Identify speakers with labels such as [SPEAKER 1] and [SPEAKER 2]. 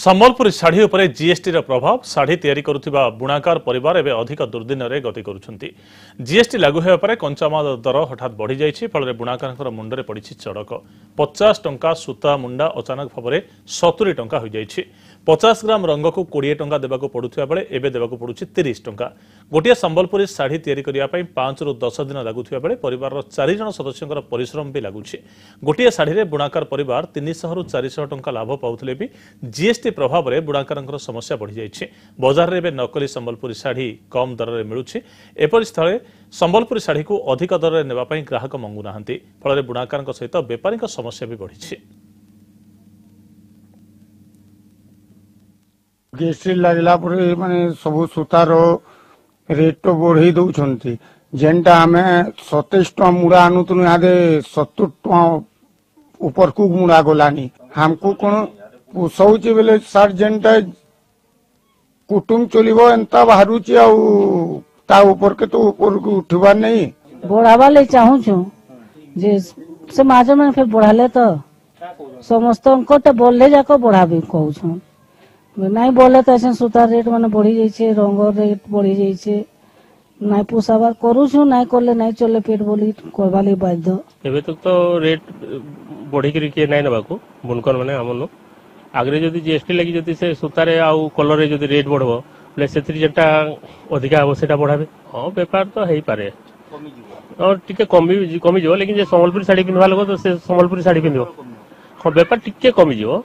[SPEAKER 1] ସମ୍ବଲପୁରୀ ଶାଢ଼ୀ ଉପରେ जीएसटी प्रभाव ଶାଢ଼ୀ ତିଆରି କରୁଥିବା ବୁଣାକାର ପରିବାର ଏବେ ଅଧିକ ଦୁର୍ଦିନରେ ଗତି କରୁଛନ୍ତି। जीएसटी लागू ହେବା ପରେ କଞ୍ଚାମାଲ ଦର ହଠାତ୍ ବଢ଼ି ଯାଇଛି। ଫଳରେ ବୁଣାକାରଙ୍କର ମୁଣ୍ଡରେ ପଡ଼ିଛି ଚଡ଼କ। 50 ଟଙ୍କା ସୂତା ମୁଣ୍ଡା ଅଚାନକ ଭାବରେ 70 ଟଙ୍କା ହୋଇଯାଇଛି। 50 ଗ୍ରାମ ରଙ୍ଗକୁ 20 ଟଙ୍କା ଦେବାକୁ ପଡୁଥିବା ବେଳେ ଏବେ ଦେବାକୁ ପଡୁଛି 30 ଟଙ୍କା। ଗୋଟିଏ ସମ୍ବଲପୁରୀ ଶାଢ଼ୀ ତିଆରି କରିବା ପାଇଁ 5 ରୁ 10 ଦିନ ଲାଗୁଥିବା ବେଳେ ପରିବାରର 4 ଜଣ ସଦସ୍ୟଙ୍କର ପରିଶ୍ରମ ବି ଲାଗୁଛି। ଗୋଟିଏ ଶାଢ଼ୀରେ ବୁଣାକାର ପରିବାର 300 ରୁ 400 ଟଙ୍କା ଲାଭ ପାଉଥିଲେ ବି जीएसटी प्रभाव में बुणाकर समस्या बढ़ी जाइए। बजार में नकली संबलपुरी शाढ़ी कम दर में मिलूँ। एपरी स्थले संबलपुरी शाढ़ी को अधिक दर में नेवाई ग्राहक मंगुना फल बुणाकर सहित बेपारी समस्या भी बढ़ी।
[SPEAKER 2] जीएसटी लगला माने सब सूतार रेट तो बढ़ई दौरान जेनटा आम 27 टका मुड़ा आनुतु यहाँ 70 टका ऊपर को मुड़ा गलानी हमको कौन पोषाऊे बेले सार जेनटा कुटुम चलो एंता बाहर के तो ऊपर को उठवार नहीं
[SPEAKER 3] बढ़ावा ले चाहूँ जे से माज मैंने फिर बढ़ाले तो समस्त बोले जाक बढ़ाबे कहूँ नहीं बोले तो ऐसे सूतार रेट माने बढ़ी जाइए रंग रेट बढ़ी जाइए नहीं पोषाबार करूँ नहीं कले नहीं चले पेट बोली करवा लगे बाध्य
[SPEAKER 4] एबे तक तो रेट बढ़ी किए नहीं नबाकू बुनकर माने हमनो आगे जदि जीएसटी लगी जदि से सूतारे आउ कलर रे जदि रेट बढ़बो बले सेथि जेटा अधिका हो सेटा बढ़ाबे। हां व्यापार तो हेई पारे और टिके कमी जो लेकिन जे संबलपुरी साड़ी पिनवा लोग तो से संबलपुरी साड़ी पिनबो हां व्यापार टिके कमी जो।